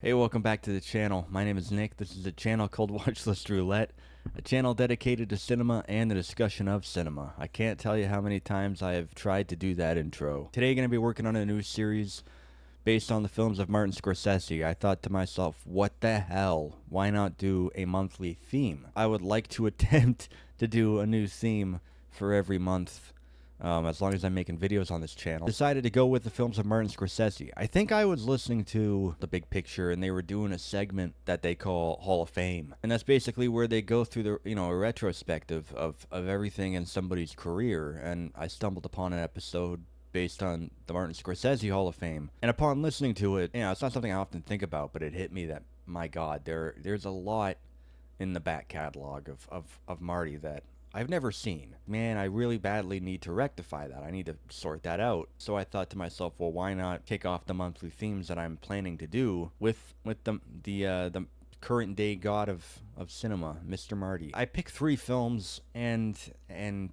Hey, welcome back to the channel. My name is Nick. This is a channel called Watchlist Roulette, a channel dedicated to cinema and the discussion of cinema. I can't tell you how many times I have tried to do that intro. Today, I'm going to be working on a new series based on the films of Martin Scorsese. I thought to myself, what the hell? Why not do a monthly theme? I would like to attempt to do a new theme for every month. As long as I'm making videos on this channel. Decided to go with the films of Martin Scorsese. I think I was listening to The Big Picture, and they were doing a segment that they call Hall of Fame. And that's basically where they go through a retrospective of everything in somebody's career. And I stumbled upon an episode based on the Martin Scorsese Hall of Fame. And upon listening to it, it's not something I often think about, but it hit me that, my God, there's a lot in the back catalog of Marty that I've never seen. Man, I really badly need to rectify that. I need to sort that out. So I thought to myself, well, why not kick off the monthly themes that I'm planning to do with the current day god of cinema, Mr. Marty. I picked 3 films and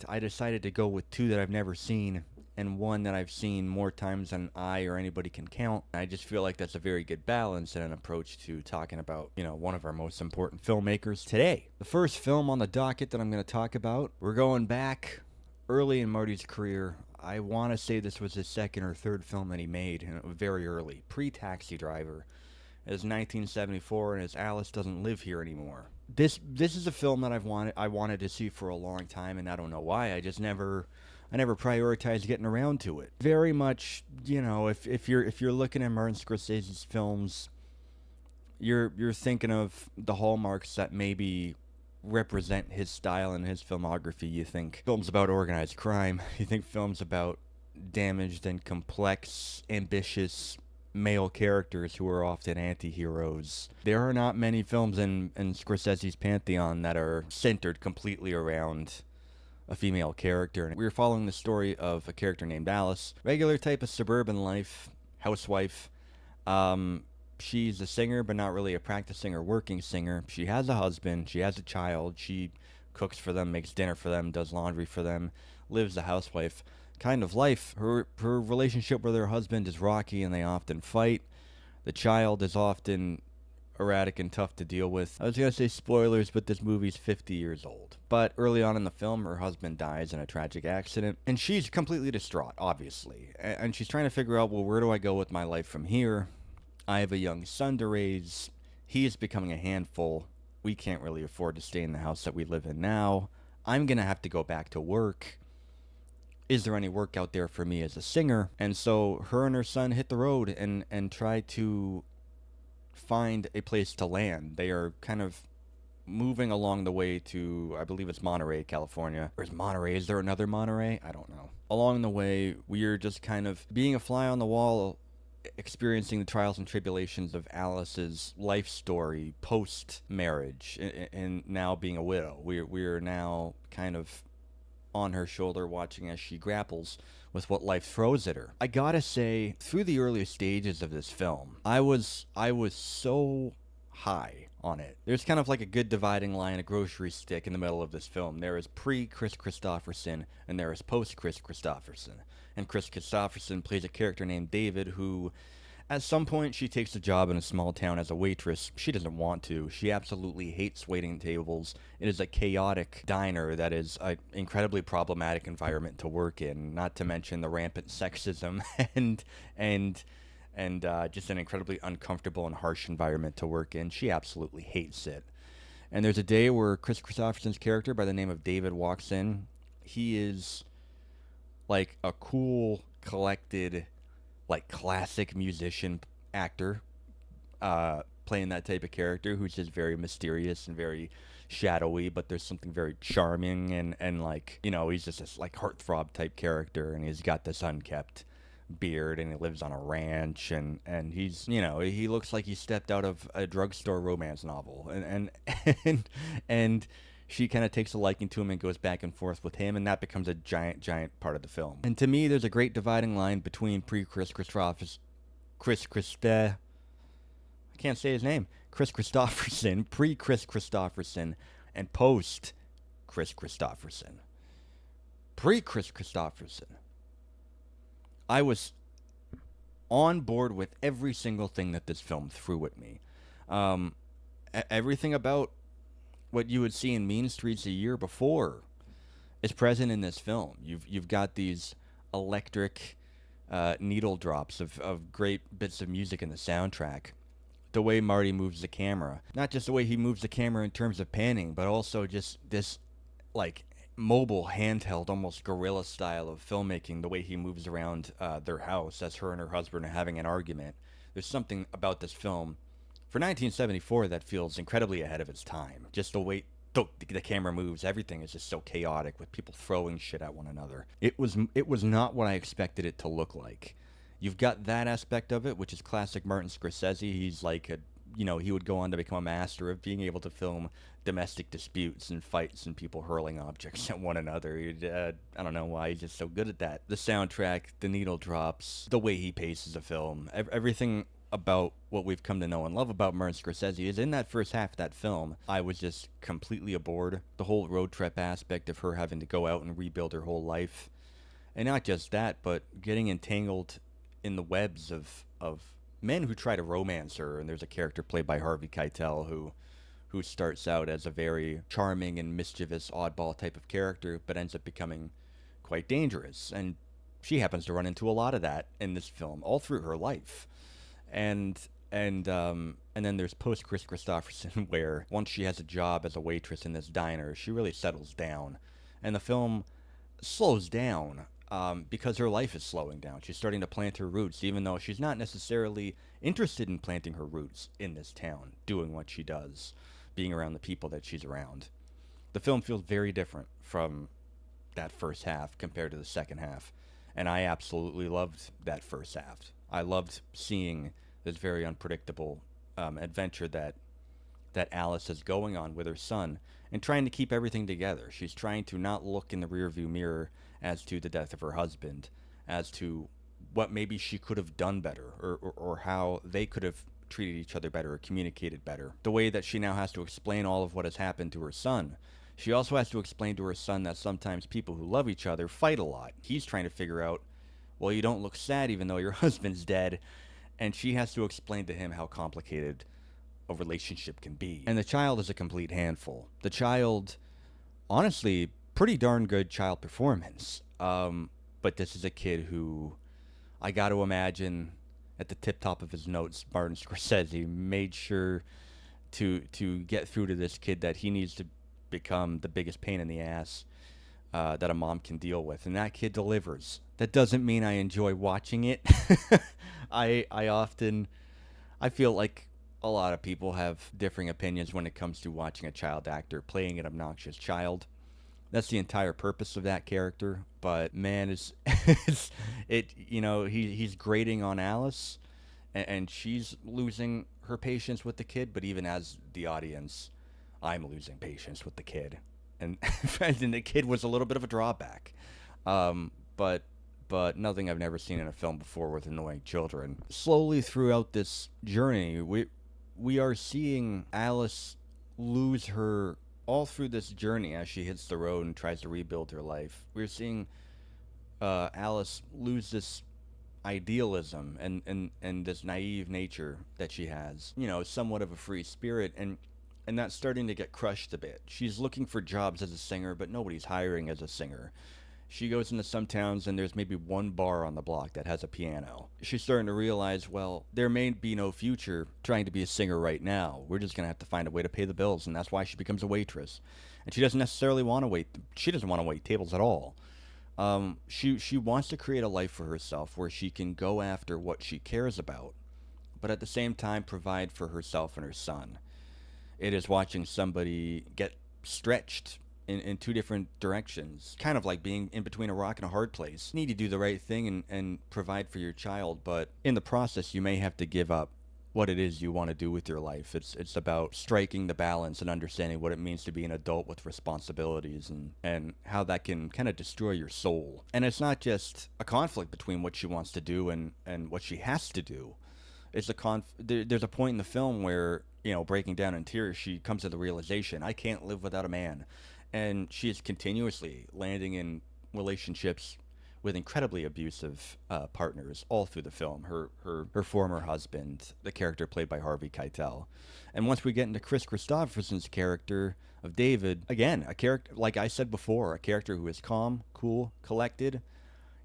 I decided to go with 2 that I've never seen and 1 that I've seen more times than I or anybody can count. I just feel like that's a very good balance and an approach to talking about, one of our most important filmmakers today. The first film on the docket that I'm going to talk about, we're going back early in Marty's career. I want to say this was his second or third film that he made, and it was very early, pre-Taxi Driver. It was 1974, and his Alice Doesn't Live Here Anymore. This is a film that I wanted to see for a long time, and I don't know why. I never prioritized getting around to it. Very much, if you're looking at Martin Scorsese's films, you're thinking of the hallmarks that maybe represent his style and his filmography. You think films about organized crime. You think films about damaged and complex, ambitious male characters who are often anti-heroes. There are not many films in Scorsese's pantheon that are centered completely around a female character. And we were following the story of a character named Alice. Regular type of suburban life, housewife. She's a singer, but not really a practicing or working singer. She has a husband. She has a child. She cooks for them, makes dinner for them, does laundry for them, lives a housewife kind of life. Her relationship with her husband is rocky, and they often fight. The child is often erratic and tough to deal with. I was going to say spoilers, but this movie's 50 years old. But early on in the film, her husband dies in a tragic accident, and she's completely distraught, obviously. And she's trying to figure out, well, where do I go with my life from here? I have a young son to raise. He is becoming a handful. We can't really afford to stay in the house that we live in now. I'm going to have to go back to work. Is there any work out there for me as a singer? And so her and her son hit the road and try to find a place to land. They are kind of moving along the way to, I believe it's Monterey, California. Or is Monterey, is there another Monterey? I don't know. Along the way, we are just kind of being a fly on the wall, experiencing the trials and tribulations of Alice's life story post-marriage and now being a widow. We are now kind of on her shoulder watching as she grapples with what life throws at her. I gotta say, through the earlier stages of this film, I was so high on it. There's kind of like a good dividing line, a grocery stick in the middle of this film. There is pre-Chris Christopherson and there is post-Chris Christopherson. And Chris Christopherson plays a character named David who, at some point, she takes a job in a small town as a waitress. She doesn't want to. She absolutely hates waiting tables. It is a chaotic diner that is an incredibly problematic environment to work in, not to mention the rampant sexism and just an incredibly uncomfortable and harsh environment to work in. She absolutely hates it. And there's a day where Chris Christopherson's character by the name of David walks in. He is like a cool, collected, like classic musician actor playing that type of character who's just very mysterious and very shadowy, but there's something very charming and like, he's just this like heartthrob type character, and he's got this unkept beard and he lives on a ranch, and he's, he looks like he stepped out of a drugstore romance novel, and she kind of takes a liking to him and goes back and forth with him, and that becomes a giant part of the film. And to me, there's a great dividing line between Chris Christopherson, I can't say his name, Chris Christopherson, pre-Chris Christopherson, and post-Chris Christopherson. Pre-Chris Christopherson, I was on board with every single thing that this film threw at me. Um, Everything about what you would see in Mean Streets a year before is present in this film. You've got these electric needle drops of great bits of music in the soundtrack. The way Marty moves the camera, not just the way he moves the camera in terms of panning, but also just this like mobile handheld, almost guerrilla style of filmmaking. The way he moves around their house as her and her husband are having an argument. There's something about this film for 1974 that feels incredibly ahead of its time. Just the way the camera moves, everything is just so chaotic with people throwing shit at one another. It was not what I expected it to look like. You've got that aspect of it, which is classic Martin Scorsese. He's like a, he would go on to become a master of being able to film domestic disputes and fights and people hurling objects at one another. I don't know why he's just so good at that. The soundtrack, the needle drops, the way he paces a film, everything about what we've come to know and love about Martin Scorsese is in that first half of that film. I was just completely aboard. The whole road trip aspect of her having to go out and rebuild her whole life. And not just that, but getting entangled in the webs of men who try to romance her. And there's a character played by Harvey Keitel who starts out as a very charming and mischievous oddball type of character, but ends up becoming quite dangerous. And she happens to run into a lot of that in this film all through her life. And then there's post Chris Christopherson, where once she has a job as a waitress in this diner, she really settles down, and the film slows down because her life is slowing down. She's starting to plant her roots, even though she's not necessarily interested in planting her roots in this town, doing what she does, being around the people that she's around. The film feels very different from that first half compared to the second half, and I absolutely loved that first half. I loved seeing this very unpredictable adventure that Alice is going on with her son and trying to keep everything together. She's trying to not look in the rearview mirror as to the death of her husband, as to what maybe she could have done better, or how they could have treated each other better or communicated better. The way that she now has to explain all of what has happened to her son. She also has to explain to her son that sometimes people who love each other fight a lot. He's trying to figure out, well, you don't look sad even though your husband's dead. And she has to explain to him how complicated a relationship can be. And the child is a complete handful. The child, honestly, pretty darn good child performance. But this is a kid who, I got to imagine, at the tip top of his notes, Martin Scorsese made sure to get through to this kid that he needs to become the biggest pain in the ass that a mom can deal with, and that kid delivers. That doesn't mean I enjoy watching it. I feel like a lot of people have differing opinions when it comes to watching a child actor playing an obnoxious child. That's the entire purpose of that character. But man, he's grating on Alice, and she's losing her patience with the kid. But even as the audience, I'm losing patience with the kid, and and the kid was a little bit of a drawback. But nothing I've never seen in a film before with annoying children. Slowly throughout this journey, we are seeing Alice lose her all through this journey as she hits the road and tries to rebuild her life. We're seeing Alice lose this idealism and this naive nature that she has. Somewhat of a free spirit, and that's starting to get crushed a bit. She's looking for jobs as a singer, but nobody's hiring as a singer. She goes into some towns and there's maybe one bar on the block that has a piano. She's starting to realize, well, there may be no future trying to be a singer right now. We're just going to have to find a way to pay the bills, and that's why she becomes a waitress. And she doesn't necessarily want to wait. She doesn't want to wait tables at all. She wants to create a life for herself where she can go after what she cares about, but at the same time provide for herself and her son. It is watching somebody get stretched in two different directions, kind of like being in between a rock and a hard place. You need to do the right thing and provide for your child, but in the process you may have to give up what it is you want to do with your life. It's about striking the balance and understanding what it means to be an adult with responsibilities, and how that can kind of destroy your soul. And it's not just a conflict between what she wants to do and what she has to do. It's there's a point in the film where, breaking down in tears, she comes to the realization, I can't live without a man. And she is continuously landing in relationships with incredibly abusive partners all through the film. Her former husband, the character played by Harvey Keitel. And once we get into Chris Christopherson's character of David, again, a character, like I said before, a character who is calm, cool, collected.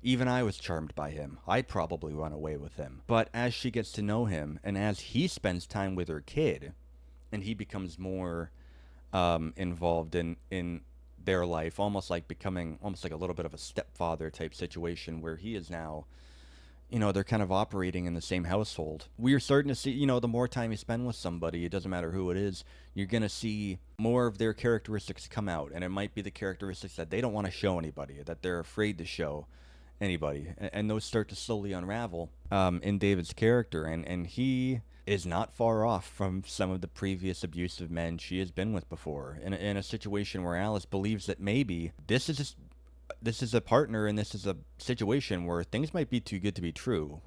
Even I was charmed by him. I'd probably run away with him. But as she gets to know him, and as he spends time with her kid, and he becomes more involved in their life, almost like becoming almost like a little bit of a stepfather type situation where he is now, they're kind of operating in the same household. We're starting to see, the more time you spend with somebody, it doesn't matter who it is, you're going to see more of their characteristics come out. And it might be the characteristics that they don't want to show anybody, that they're afraid to show anybody. And those start to slowly unravel in David's character. And he is not far off from some of the previous abusive men she has been with before. In a situation where Alice believes that maybe this is a partner and this is a situation where things might be too good to be true.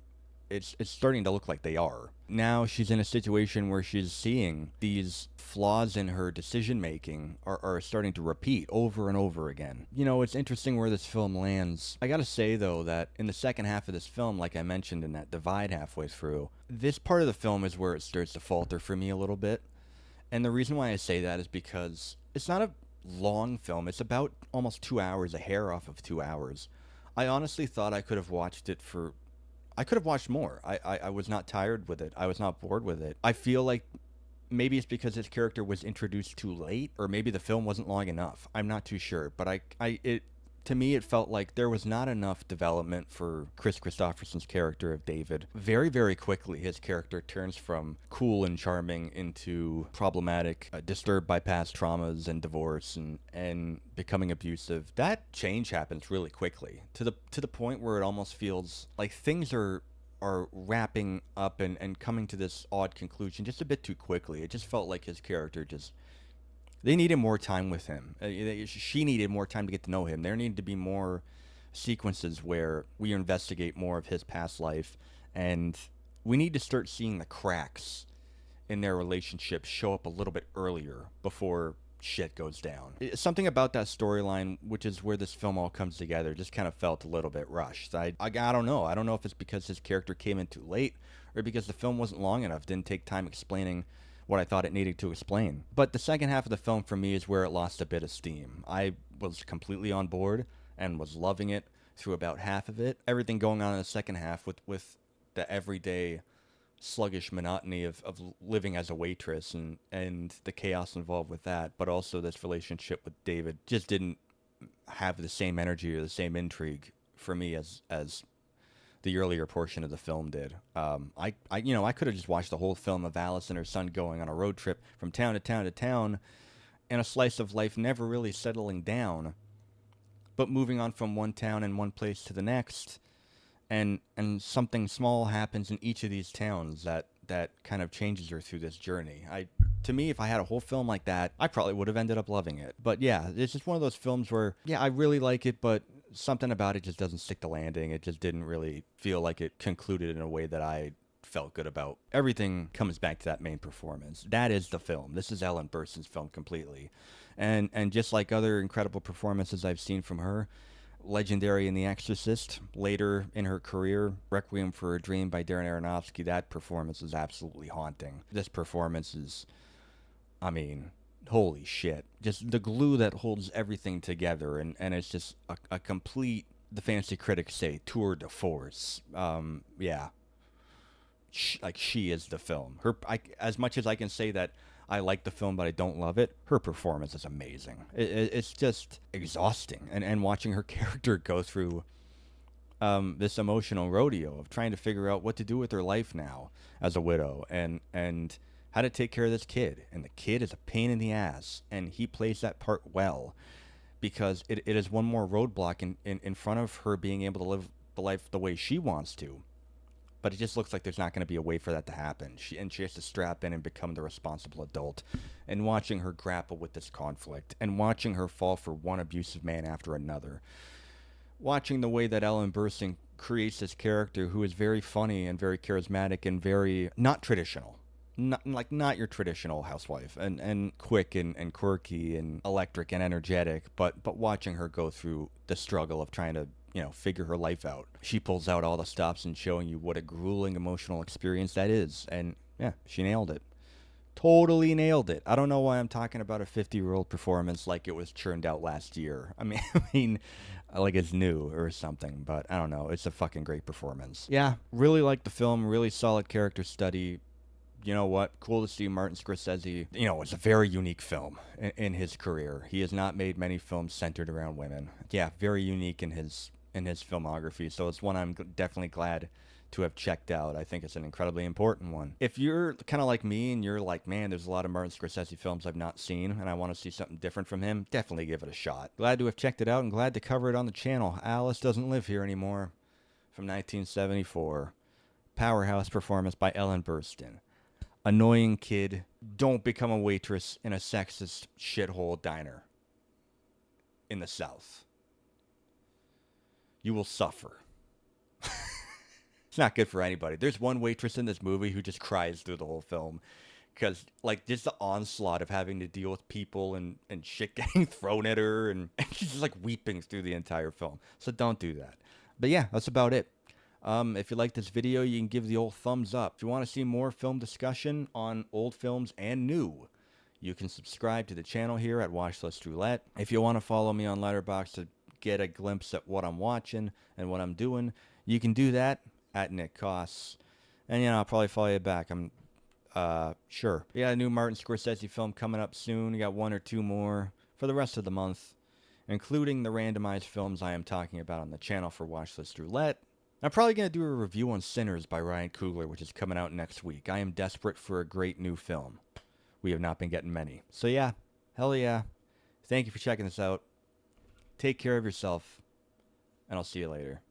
It's starting to look like they are. Now she's in a situation where she's seeing these flaws in her decision making are starting to repeat over and over again. It's interesting where this film lands. I gotta say though that in the second half of this film, like I mentioned in that divide halfway through, this part of the film is where it starts to falter for me a little bit. And the reason why I say that is because it's not a long film. It's about almost 2 hours, a hair off of 2 hours. I honestly thought I could have watched more. I was not tired with it. I was not bored with it. I feel like maybe it's because his character was introduced too late, or maybe the film wasn't long enough. I'm not too sure, but to me, it felt like there was not enough development for Chris Christopherson's character of David. Very, very quickly, his character turns from cool and charming into problematic, disturbed by past traumas and divorce and becoming abusive. That change happens really quickly to the point where it almost feels like things are wrapping up and coming to this odd conclusion just a bit too quickly. It just felt like his character they needed more time with him. She needed more time to get to know him. There needed to be more sequences where we investigate more of his past life, and we need to start seeing the cracks in their relationship show up a little bit earlier before shit goes down. Something about that storyline, which is where this film all comes together, just kind of felt a little bit rushed. I don't know. I don't know if it's because his character came in too late or because the film wasn't long enough, didn't take time explaining what I thought it needed to explain. But the second half of the film for me is where it lost a bit of steam. I was completely on board and was loving it through about half of it. Everything going on in the second half with the everyday sluggish monotony of living as a waitress and the chaos involved with that, but also this relationship with David just didn't have the same energy or the same intrigue for me as the earlier portion of the film did. I could have just watched the whole film of Alice and her son going on a road trip from town to town to town, and a slice of life never really settling down, but moving on from one town and one place to the next, and something small happens in each of these towns that kind of changes her through this journey. To me, if I had a whole film like that, I probably would have ended up loving it. But yeah, it's just one of those films where, yeah, I really like it, but something about it just doesn't stick the landing. It just didn't really feel like it concluded in a way that I felt good about. Everything comes back to that main performance. That is the film. This is Ellen Burstyn's film completely. And just like other incredible performances I've seen from her, legendary in The Exorcist, later in her career, Requiem for a Dream by Darren Aronofsky, that performance is absolutely haunting. This performance is, holy shit. Just the glue that holds everything together, and it's just a complete, the fancy critics say, tour de force. Yeah. She is the film. As much as I can say that I like the film but I don't love it, her performance is amazing. It's just exhausting. And watching her character go through this emotional rodeo of trying to figure out what to do with her life now as a widow and how to take care of this kid. And the kid is a pain in the ass, and he plays that part well because it is one more roadblock in front of her being able to live the life the way she wants to. But it just looks like there's not going to be a way for that to happen. She has to strap in and become the responsible adult. And watching her grapple with this conflict, and watching her fall for one abusive man after another. Watching the way that Ellen Burstyn creates this character who is very funny and very charismatic and very not traditional. Not your traditional housewife, and quick and quirky and electric and energetic, but watching her go through the struggle of trying to figure her life out. She pulls out all the stops and showing you what a grueling emotional experience that is. And yeah, she nailed it. Totally nailed it. I don't know why I'm talking about a 50-year-old performance like it was churned out last year. I mean, like it's new or something, but I don't know. It's a fucking great performance. Yeah, really liked the film. Really solid character study. You know what? Cool to see Martin Scorsese. It's a very unique film in his career. He has not made many films centered around women. Yeah, very unique in his filmography. So it's one I'm definitely glad to have checked out. I think it's an incredibly important one. If you're kind of like me and you're like, man, there's a lot of Martin Scorsese films I've not seen and I want to see something different from him, definitely give it a shot. Glad to have checked it out and glad to cover it on the channel. Alice Doesn't Live Here Anymore from 1974. Powerhouse performance by Ellen Burstyn. Annoying kid. Don't become a waitress in a sexist shithole diner in the South. You will suffer. It's not good for anybody. There's one waitress in this movie who just cries through the whole film because, like, just the onslaught of having to deal with people and shit getting thrown at her, and she's just, like, weeping through the entire film. So don't do that. But yeah, that's about it. If you like this video, you can give the old thumbs up. If you want to see more film discussion on old films and new, you can subscribe to the channel here at Watchlist Roulette. If you want to follow me on Letterboxd to get a glimpse at what I'm watching and what I'm doing, you can do that at Nick Costs. And, I'll probably follow you back. I'm sure. We got a new Martin Scorsese film coming up soon. We got one or two more for the rest of the month, including the randomized films I am talking about on the channel for Watchlist Roulette. I'm probably going to do a review on Sinners by Ryan Coogler, which is coming out next week. I am desperate for a great new film. We have not been getting many. So yeah, hell yeah. Thank you for checking this out. Take care of yourself, and I'll see you later.